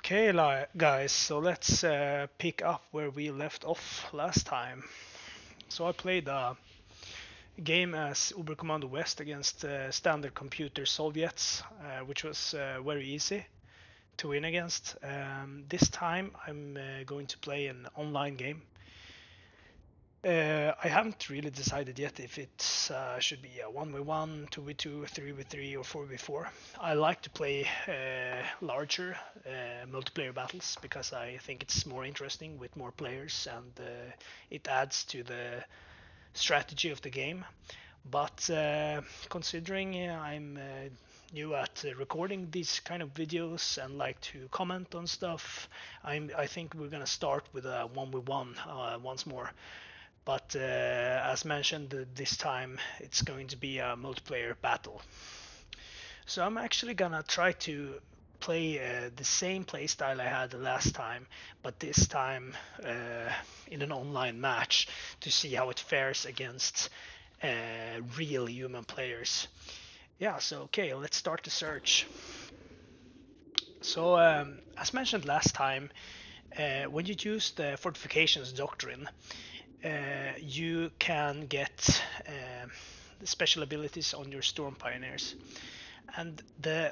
Guys, so let's pick up where we left off last time. So I played a game as Oberkommando West against standard computer Soviets, which was very easy to win against. This time I'm going to play an online game. I haven't really decided yet if it should be a 1v1, 2v2, 3v3 or 4v4. I like to play larger multiplayer battles because I think it's more interesting with more players and it adds to the strategy of the game. But considering I'm new at recording these kind of videos and like to comment on stuff, I think we're gonna start with a 1v1 once more. But as mentioned, this time it's going to be a multiplayer battle. So I'm actually gonna try to play the same playstyle I had the last time, but this time in an online match to see how it fares against real human players. Yeah, so okay, let's start the search. So as mentioned last time, when you use the fortifications doctrine, you can get special abilities on your Storm Pioneers. And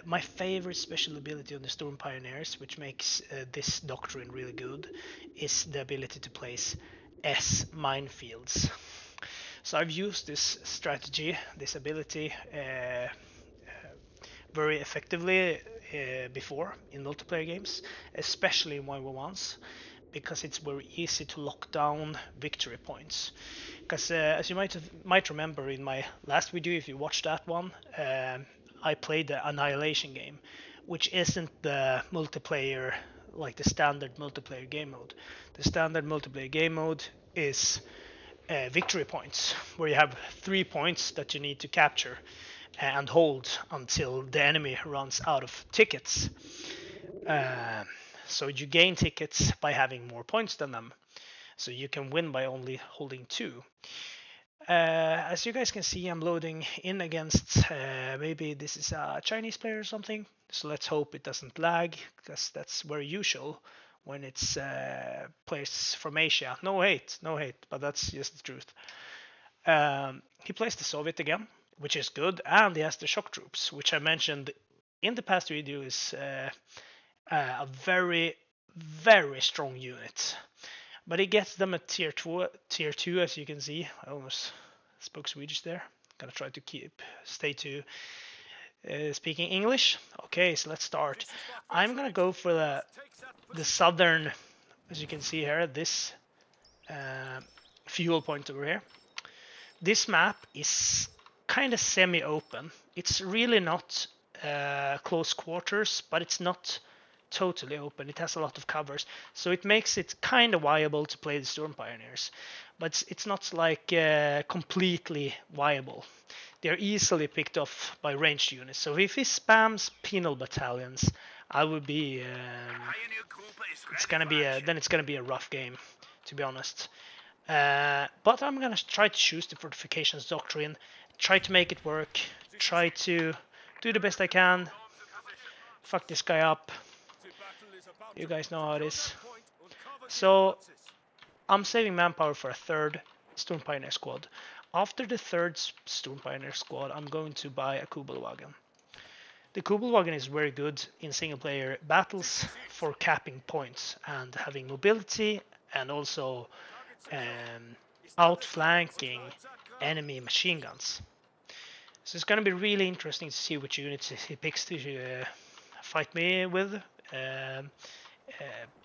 my favorite special ability on the Storm Pioneers, which makes this doctrine really good, is the ability to place S minefields. So I've used this strategy, this ability, very effectively before in multiplayer games, especially in 1v1s, because it's very easy to lock down victory points. Because as you might remember in my last video, if you watched that one, I played the Annihilation game, which isn't the multiplayer like the standard multiplayer game mode. The standard multiplayer game mode is victory points, where you have 3 points that you need to capture and hold until the enemy runs out of tickets. So you gain tickets by having more points than them. So you can win by only holding 2. As you guys can see, I'm loading in against maybe this is a Chinese player or something. So let's hope it doesn't lag, because that's very usual when it's players from Asia. No hate, but that's just the truth. He plays the Soviet again, which is good, and he has the shock troops, which I mentioned in the past video is a very, very strong unit. But he gets them at tier 2, as you can see. I almost spoke Swedish there. Gonna try to stay to speaking English. Okay, so let's start. I'm gonna go for the southern, as you can see here, this fuel point over here. This map is kind of semi-open. It's really not close quarters, but it's not totally open. It has a lot of covers, so it makes it kind of viable to play the Storm Pioneers, but it's not like completely viable. They're easily picked off by ranged units, so if he spams penal battalions, I would be it's gonna be a rough game, to be honest. But I'm gonna try to choose the fortifications doctrine, try to make it work, try to do the best I can, fuck this guy up. You guys know how it is. So I'm saving manpower for a third Storm Pioneer squad. After the third Storm Pioneer squad, I'm going to buy a Kubelwagen. The Kubelwagen is very good in single player battles for capping points and having mobility, and also outflanking enemy machine guns. So it's going to be really interesting to see which units he picks to fight me with.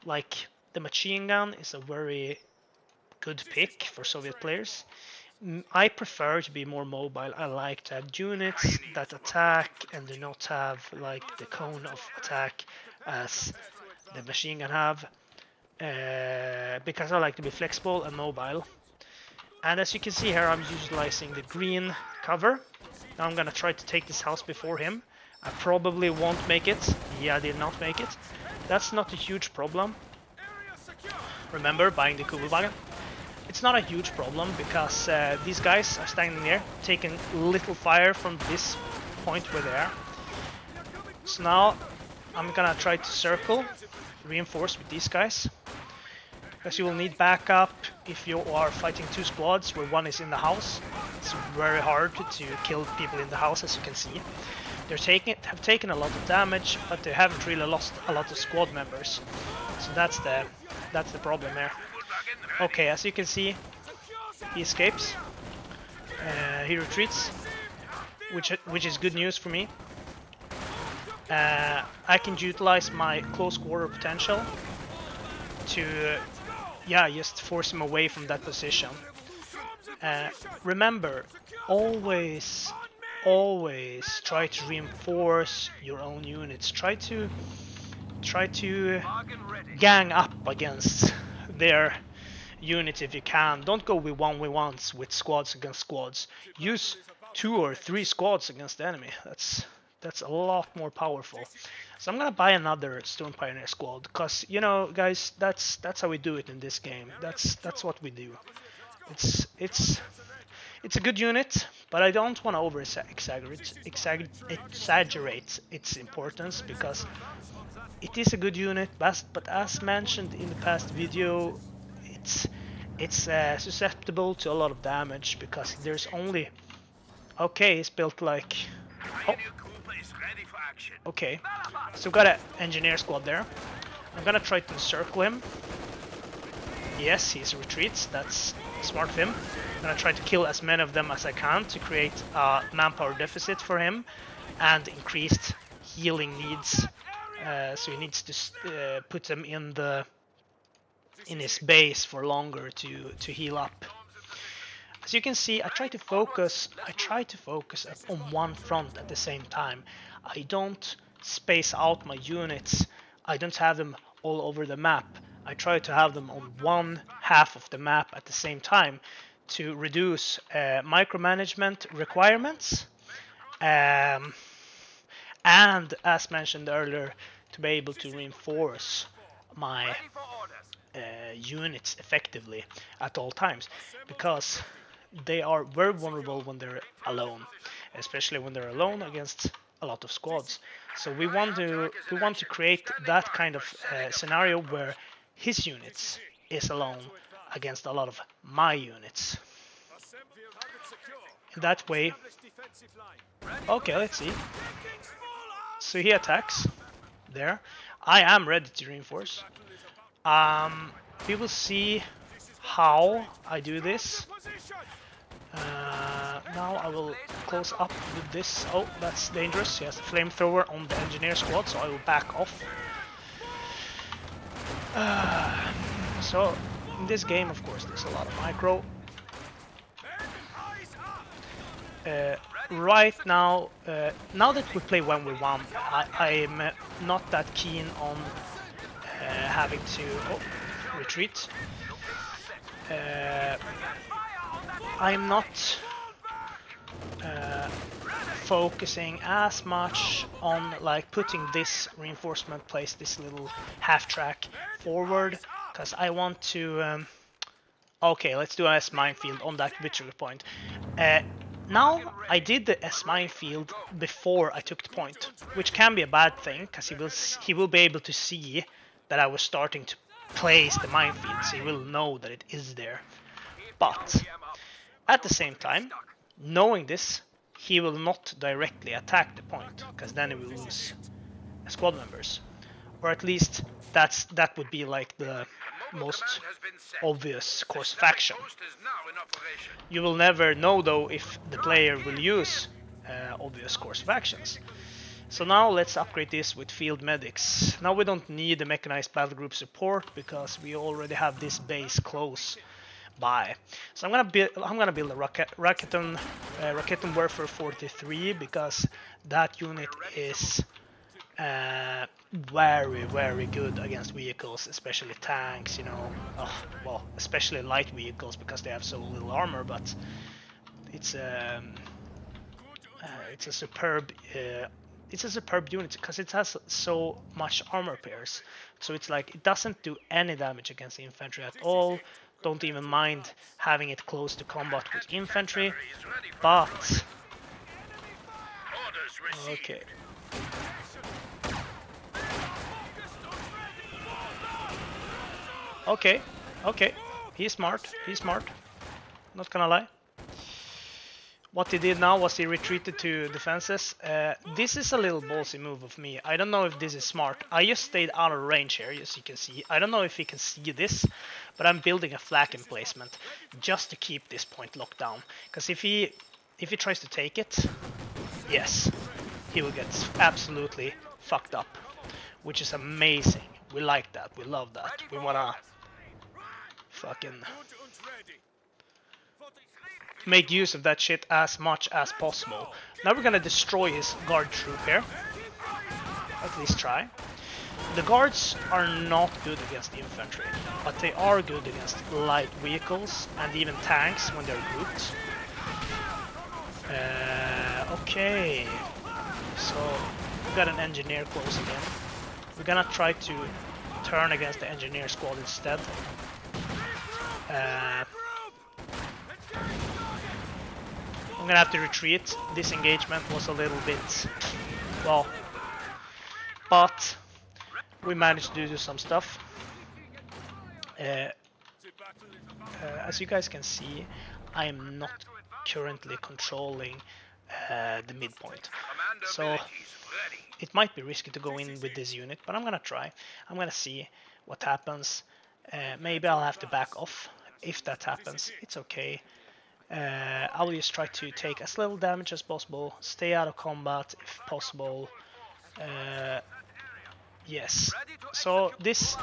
Like the machine gun is a very good pick for Soviet players. I prefer to be more mobile. I like to have units that attack and do not have like the cone of attack as the machine gun have, because I like to be flexible and mobile. And as you can see here, I'm utilizing the green cover. Now I'm gonna try to take this house before him. I probably won't make it. Yeah, I did not make it. That's not a huge problem. Remember, buying the Kubelwagen. It's not a huge problem because these guys are standing there, taking little fire from this point where they are. So now I'm gonna try to circle, reinforce with these guys. Because you will need backup if you are fighting two squads where one is in the house. It's very hard to kill people in the house, as you can see. Have taken a lot of damage, but they haven't really lost a lot of squad members. So that's the problem there. Okay, as you can see, he escapes. He retreats, which is good news for me. I can utilize my close quarter potential to, yeah, just force him away from that position. Remember, always try to reinforce your own units. Try to gang up against their units if you can. Don't go with 1v1s with squads against squads. Use 2 or 3 squads against the enemy. That's a lot more powerful. So I'm gonna buy another Stone Pioneer squad, because you know, guys, that's how we do it in this game. That's what we do. It's a good unit, but I don't want to exaggerate its importance, because it is a good unit, but as mentioned in the past video, it's susceptible to a lot of damage, because there's only... Okay, it's built like... Oh. Okay, so got an engineer squad there. I'm gonna try to encircle him. Yes, he retreats, that's smart of him. I'm gonna try to kill as many of them as I can to create a manpower deficit for him and increased healing needs. So he needs to put them in his base for longer to heal up. As you can see, I try to focus on one front at the same time. I don't space out my units. I don't have them all over the map. I try to have them on one half of the map at the same time to reduce micromanagement requirements, and as mentioned earlier, to be able to reinforce my units effectively at all times, because they are very vulnerable when they're alone, especially when they're alone against a lot of squads. So we want to create that kind of scenario where his units is alone against a lot of my units. In that way... Okay, let's see. So he attacks there. I am ready to reinforce. We will see how I do this. Now I will close up with this. Oh, that's dangerous. He has a flamethrower on the engineer squad, so I will back off. So in this game, of course, there's a lot of micro. Right now, now that we play 1v1, I'm not that keen on having to retreat. I'm not focusing as much on like putting this reinforcement place, this little half track forward, because I want to... okay, let's do a S-minefield on that victory point. Now I did the S-minefield before I took the point, which can be a bad thing, because he will be able to see that I was starting to place the minefield, so he will know that it is there. But at the same time, knowing this, he will not directly attack the point, because then he will lose squad members. Or at least that would be like the most obvious course of action. You will never know though if the player will use obvious course of actions. So now let's upgrade this with field medics. Now we don't need the mechanized battle group support because we already have this base close by. So I'm gonna build a Raketon Warfare 43, because that unit is very good against vehicles, especially tanks, you know. Well, especially light vehicles, because they have so little armor, but it's a superb unit because it has so much armor pairs. So it's like it doesn't do any damage against infantry at all. Don't even mind having it close to combat with infantry, but okay. Okay, okay. He's smart. He's smart. Not gonna lie. What he did now was he retreated to defenses. This is a little ballsy move of me. I don't know if this is smart. I just stayed out of range here, as you can see. I don't know if he can see this, but I'm building a flak emplacement just to keep this point locked down. Because if he tries to take it, yes, he will get absolutely fucked up, which is amazing. We like that. We love that. We wanna fucking make use of that shit as much as possible. Now we're gonna destroy his guard troop here. At least try. The guards are not good against the infantry, but they are good against light vehicles and even tanks when they're grouped. Okay, so we got an engineer closing in. We're gonna try to turn against the engineer squad instead. I'm gonna have to retreat. This engagement was a little bit, well, but we managed to do some stuff. As you guys can see, I am not currently controlling the midpoint, so it might be risky to go in with this unit, but I'm gonna try. I'm gonna see what happens. Maybe I'll have to back off. If that happens, it's okay. I will just try to take as little damage as possible, stay out of combat if possible. Yes. So this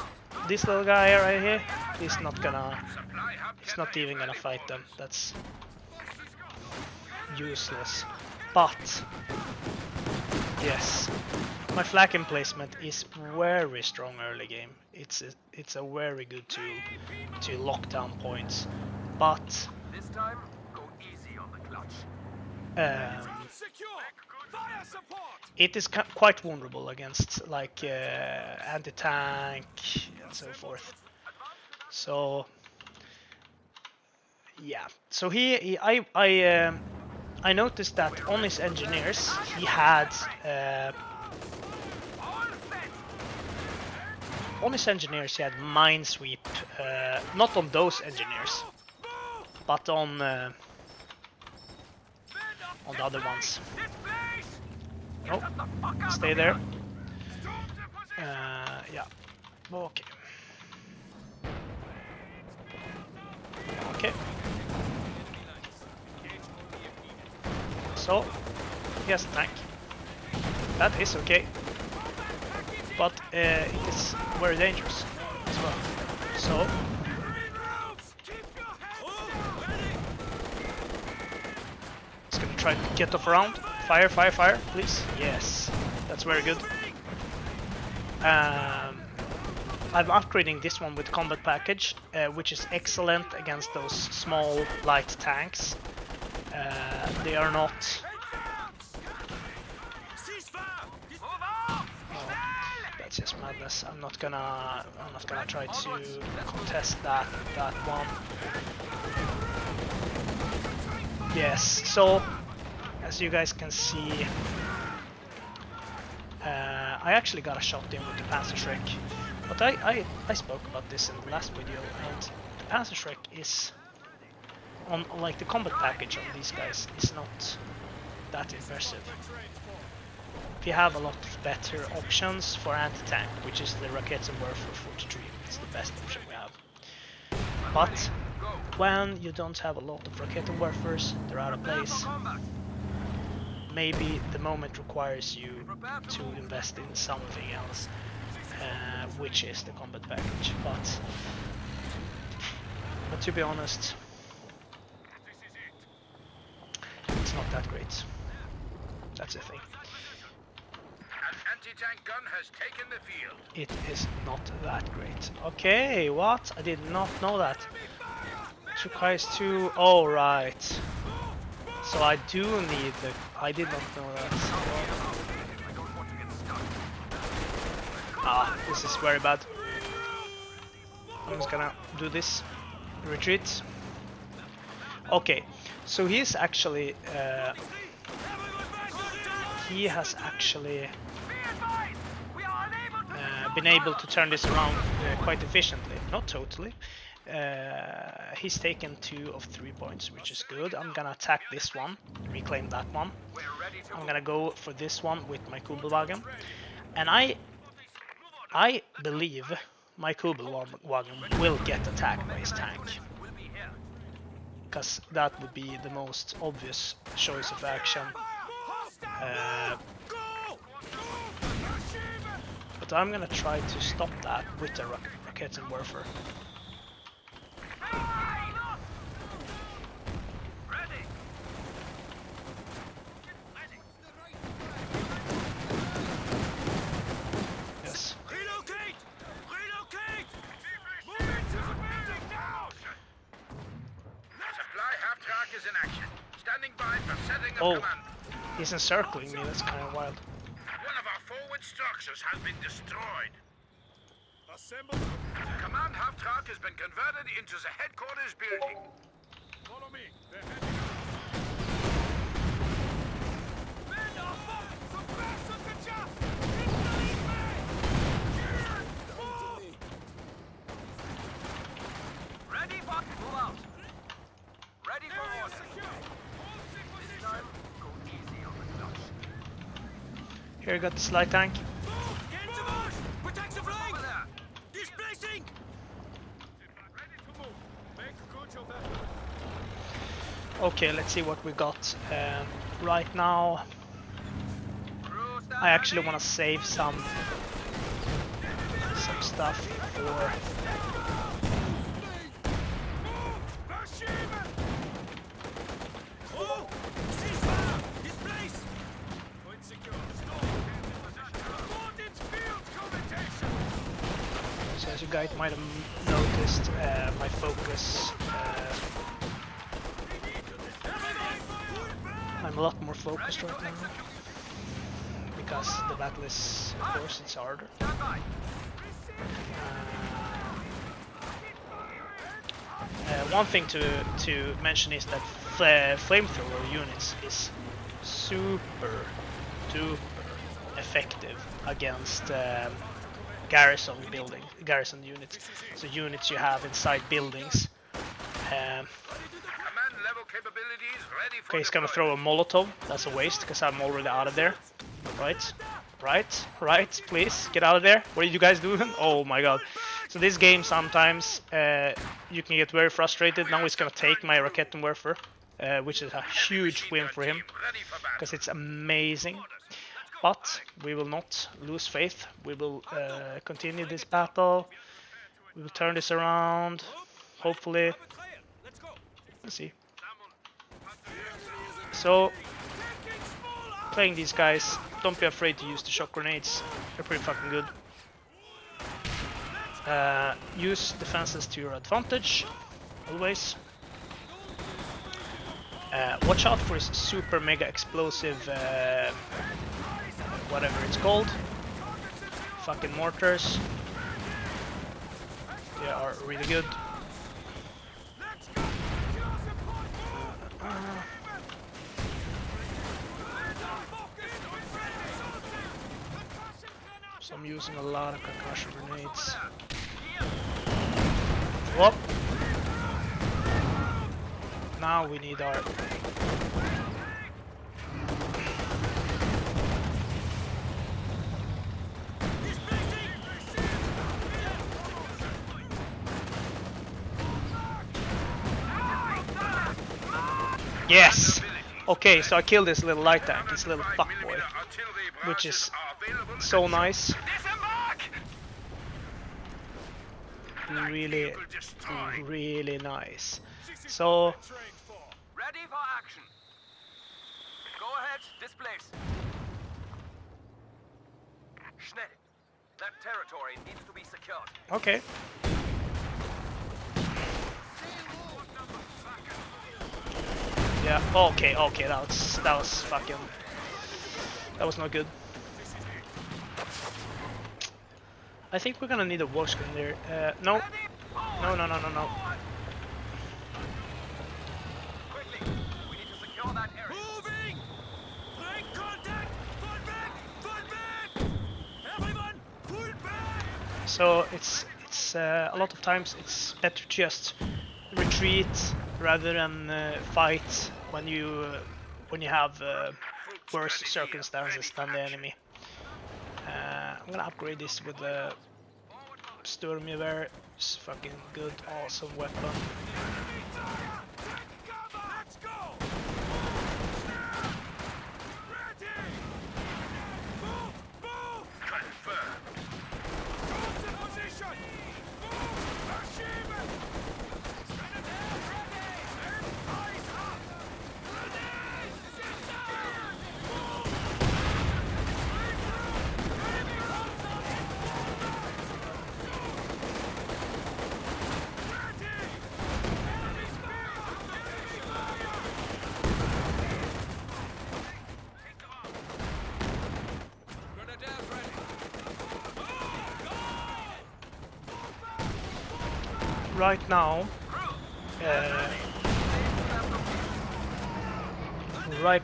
little guy right here, he's not even gonna fight them. That's useless. But yes, my flak emplacement is very strong early game. It's a very good tool to lock down points, but This time, go easy on the clutch. It is quite vulnerable against like anti-tank and so forth. So yeah, so I noticed that on his engineers he had minesweep, not on those engineers, but on the other ones. Nope. Stay there. Yeah. Okay. Okay. So, he has a tank. That is okay. But it is very dangerous as well. So, it's gonna try to get off around. Fire, fire, fire, please. Yes, that's very good. I'm upgrading this one with combat package, which is excellent against those small light tanks. They are not. Oh, that's just madness. I'm not gonna try to contest that one. Yes. So, as you guys can see, I actually got a shot in with the Panzerschreck, but I spoke about this in the last video, and the Panzerschreck is on like the combat package on these guys is not that impressive. We have a lot of better options for anti-tank, which is the Raketenwerfer 43. It's the best option we have. But when you don't have a lot of Raketenwerfers, they're out of place. Maybe the moment requires you to invest in something else, which is the combat package. But to be honest, it's not that great. That's the thing. An anti-tank gun has taken the field. It is not that great. Okay, what? I did not know that. Requires 2. Oh, right. So I do need the. I did not know that. Ah, this is very bad. I'm just gonna do this. Retreat. Okay, so he's actually. He has actually been able to turn this around quite efficiently. Not totally. He's taken 2 of 3 points, which is good. I'm gonna attack this one, reclaim that one. I'm gonna go for this one with my Kubelwagen. And I believe my Kubelwagen will get attacked by his tank. Because that would be the most obvious choice of action. But I'm gonna try to stop that with the Raketenwerfer. Yes. Relocate! Relocate! Moving now! Supply half-track is in action. Standing by for setting of command. He's encircling me, that's kind of wild. One of our forward structures has been destroyed. Assemble. Command half-track has been converted into the headquarters building. Follow me. They're heading out. Men are fucked! Some bastard can just! It's me! Ready for move out. Ready for Area order. secure. Hold the This position. time, go easy on the clutch. Here, I got the slide tank. Move! Get into motion! Protect the flank! Over there. Displacing! Ready to move. Make good of that. Okay, let's see what we got. Right now, I actually want to save some stuff for. So as you guys might have noticed, my focus. I'm a lot more focused right now because the battle is, of course, it's harder. One thing to mention is that flamethrower units is super duper effective against garrison units. So units you have inside buildings. Command level capabilities ready for Okay, he's gonna throw a Molotov. That's a waste because I'm already out of there. Right, please get out of there. What are you guys doing? Oh my god. So this game sometimes you can get very frustrated. Now he's gonna take my Raketenwerfer, which is a huge win for him because it's amazing. But we will not lose faith. We will continue this battle. We will turn this around. Hopefully. Let's see. So, playing these guys, don't be afraid to use the shock grenades. They're pretty fucking good. Use defenses to your advantage, always. Watch out for his super mega explosive, whatever it's called. Fucking mortars. They are really good. So I'm using a lot of concussion grenades. Whoop! Now we need our... Yes! Okay, so I killed this little light tank, this little fuckboy, which is so nice. Really, really nice. So, ready for action. Go ahead, displace. Schnell. That territory needs to be secured. okay. Yeah, okay, that was fucking... That was not good. I think we're gonna need a war screen there. No. No. Quickly, we need to secure that area. Moving! Break contact! Fall back! Fall back! Everyone, pull back! So it's a lot of times it's better to just retreat rather than fight when you have worse circumstances than the enemy. I'm gonna upgrade this with the Sturmgewehr. It's fucking good, awesome weapon. Let's go! Ready! Move! Move! Confirmed. Troops in position! Move! Verschieben! Eyes up! Grenades! Sit down! Move! Enemy comes on in! Ready! Enemy fire! Enemy fire! Grenadiers ready! Right now,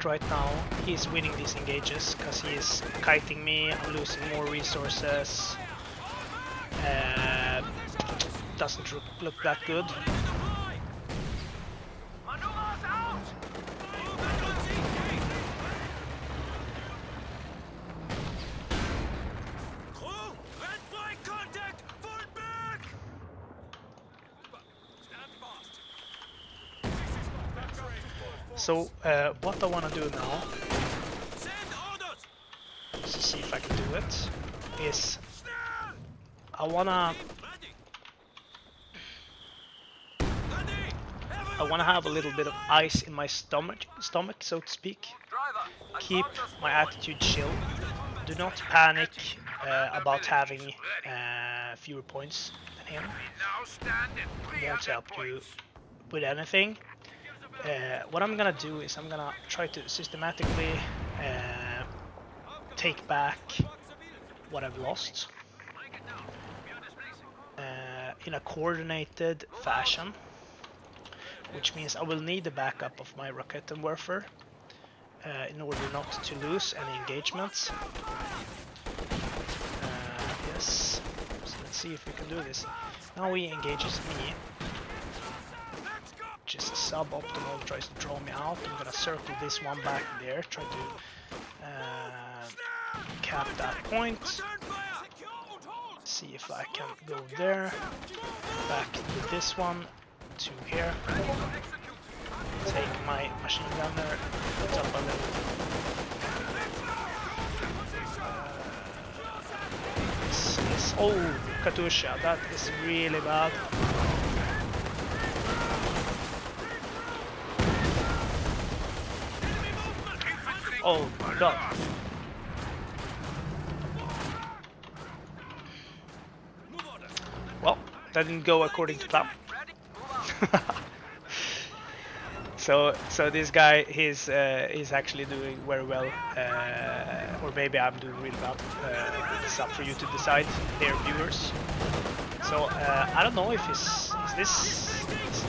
right now, he's winning these engages because he is kiting me. I'm losing more resources. Doesn't look that good. Maneuvers out! Crew, red flag contact! Fall back! Stand fast. So what I want to do now, Send orders! to see if I can do it, is Schnell! I wanna Ready! have a little bit of ice in my stomach, so to speak. Keep my attitude chill. Do not panic about having fewer points than him. Now stand at Won't 300 help you points. with anything. What I'm gonna do is I'm gonna try to systematically take back what I've lost in a coordinated fashion, which means I will need the backup of my Raketenwerfer in order not to lose any engagements. Yes, so let's see if we can do this. Now he engages me, which is suboptimal, tries to draw me out. I'm gonna circle this one back there, try to cap that point. See if I can go there, back with this one to here. Take my machine gunner, put up a little. This is, oh, Katusha, that is really bad. Oh my god. Well, that didn't go according to plan. So this guy, he's actually doing very well, or maybe I'm doing really bad. It's up for you to decide, dear viewers. So I don't know if he's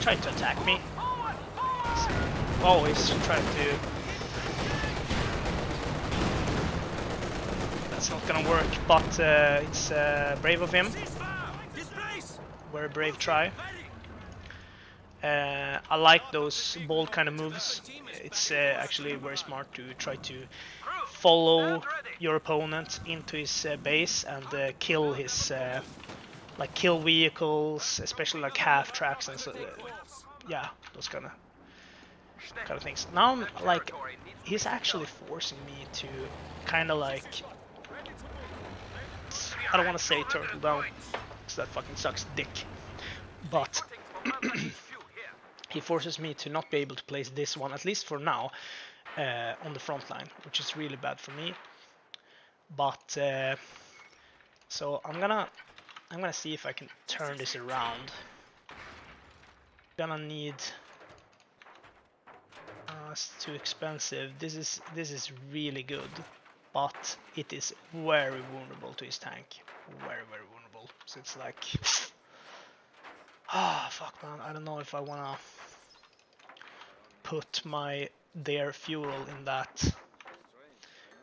trying to attack me. Oh, he's trying to. That's not gonna work, but it's brave of him. Very brave try. I like those bold kind of moves. It's actually very smart to try to follow your opponent into his base and kill his kill vehicles, especially like half tracks and so. Yeah, those kind of things. Now I'm like, he's actually forcing me to kind of like, I don't want to say turtle down, because that fucking sucks dick, but he forces me to not be able to place this one, at least for now, on the front line, which is really bad for me. But so I'm gonna see if I can turn this around. Gonna need. It's too expensive. This is really good, but it is very vulnerable to his tank. Very vulnerable. So it's like, fuck man, I don't know if I wanna put my their fuel in that,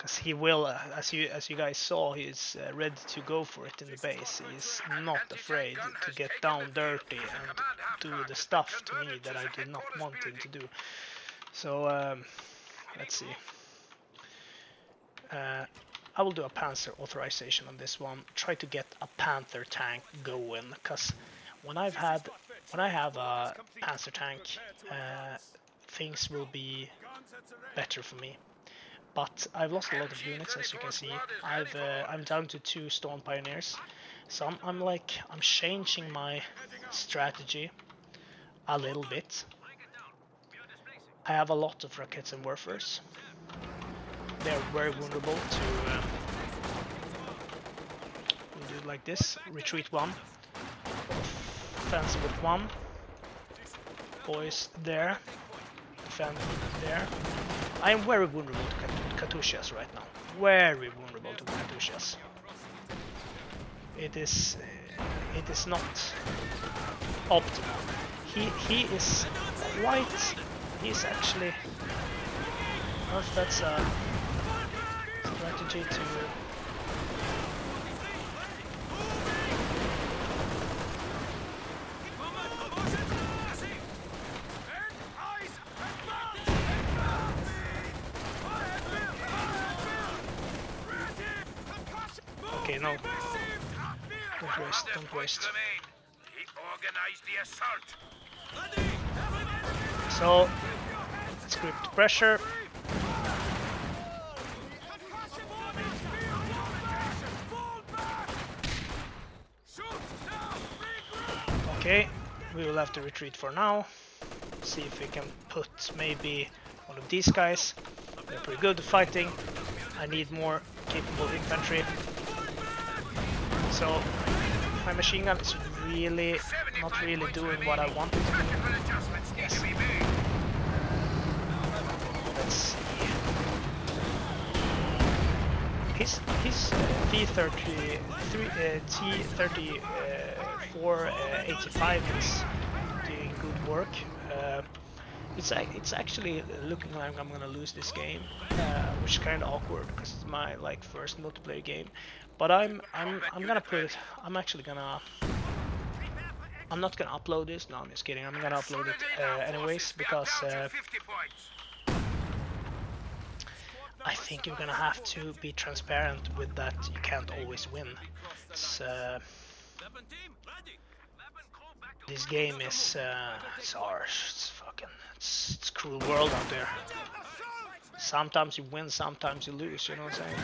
as he will, as you guys saw, he's ready to go for it in the base. He's not afraid to get down dirty and do the stuff to me that I did not want him to do. So let's see. I will do a Panzer authorization on this one. Try to get a Panther tank going, because when I have a Panzer tank, things will be better for me. But I've lost a lot of units, as you can see. I'm down to 2 Storm Pioneers, so I'm changing my strategy a little bit. I have a lot of rockets and warfers. They're very vulnerable to. We'll do it like this: retreat 1, offensive with 1. Boys there, defend there. I am very vulnerable to Katyushas right now. Very vulnerable to Katyushas. It is not optimal. He is quite. He's actually. I don't know if that's a strategy to. Okay, no. Don't waste. He organized the assault. So, script pressure. Okay, we will have to retreat for now. See if we can put maybe one of these guys. They're pretty good at fighting. I need more capable infantry. So my machine gun is really not really doing what I want it to do. Yes. Let's see. His T3485 is doing good work. It's actually looking like I'm gonna lose this game, which is kind of awkward because it's my first multiplayer game. But I'm gonna put it. I'm not gonna upload this. No, I'm just kidding. I'm gonna upload it anyways because I think you're gonna have to be transparent with that. You can't always win. This game is it's harsh. It's fucking it's cruel world out there. Sometimes you win, sometimes you lose. You know what I'm saying?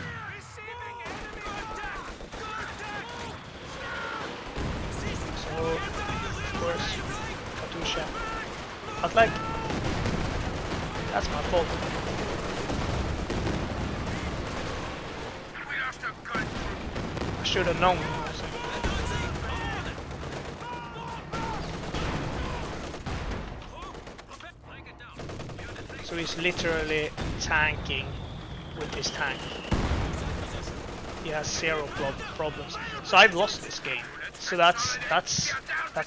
So of course, Katyusha. But that's my fault. I should have known. So he's literally tanking with his tank. He has zero problems. So I've lost this game. So that's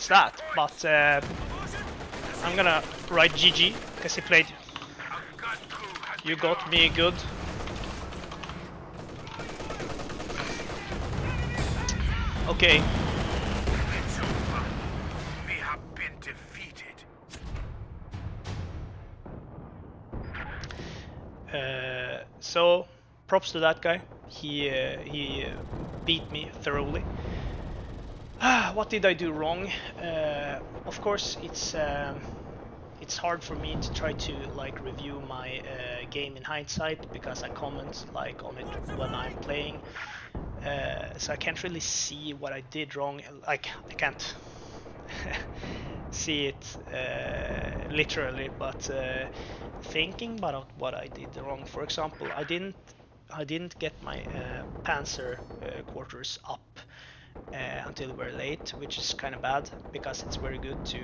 that. But I'm gonna write GG because he played. You got me good. Okay. We have been defeated. So props to that guy. He beat me thoroughly. What did I do wrong? Of course, it's hard for me to try to review my game in hindsight because I comment on it when I'm playing. So I can't really see what I did wrong. I can't see it literally, but thinking about what I did wrong. For example, I didn't get my Panzer quarters up until very late, which is kind of bad because it's very good to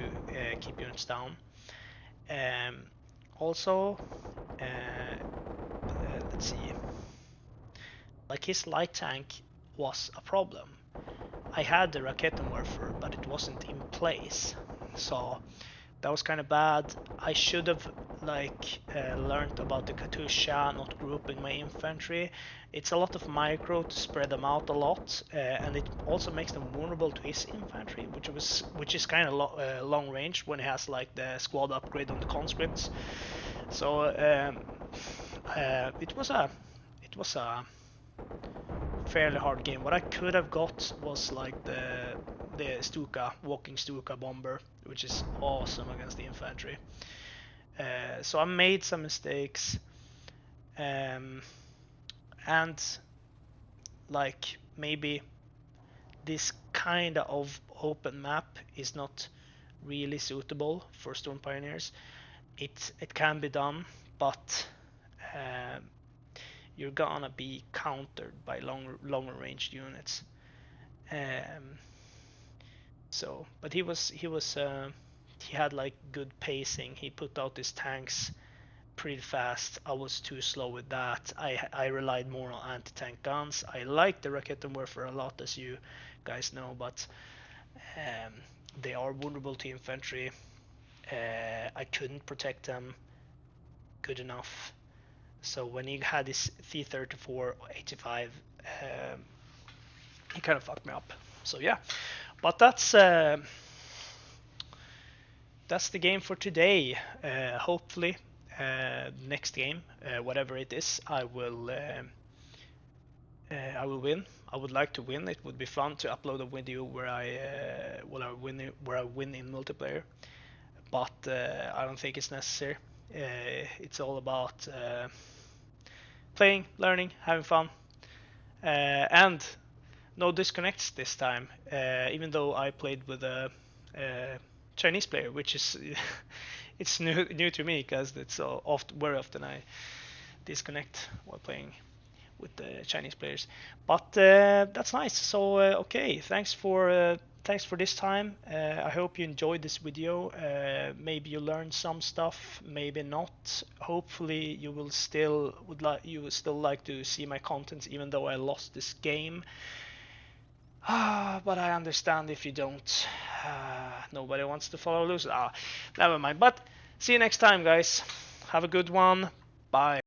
keep units down. Also, let's see. His light tank was a problem. I had the Raketenwerfer, but it wasn't in place, so that was kind of bad. I should have learned about the Katusha, not grouping my infantry. It's a lot of micro to spread them out a lot, and it also makes them vulnerable to his infantry, which is kind of long range when he has like the squad upgrade on the conscripts. So it was a fairly hard game. What I could have got was like the Stuka walking Stuka bomber, which is awesome against the infantry. So I made some mistakes, and like maybe this kind of open map is not really suitable for Stone Pioneers. It can be done, but um, you're gonna be countered by longer ranged units. Um, but he had like good pacing. He put out his tanks pretty fast. I was too slow with that. I relied more on anti-tank guns. I like the Raketenwerfer a lot, as you guys know, but um, they are vulnerable to infantry. I couldn't protect them good enough. So when he had his T-34 85, he kind of fucked me up. So yeah, but that's the game for today. Hopefully, next game, whatever it is, I will win. I would like to win. It would be fun to upload a video where I win in multiplayer, but I don't think it's necessary. It's all about playing, learning, having fun, and no disconnects this time. Even though I played with a Chinese player, which is it's new to me because it's very often I disconnect while playing with the Chinese players. But that's nice. So okay, thanks for this time. I hope you enjoyed this video. Maybe you learned some stuff, maybe not. Hopefully you will still like to see my content even though I lost this game. But I understand if you don't. Nobody wants to follow losers. Never mind. But see you next time, guys. Have a good one. Bye.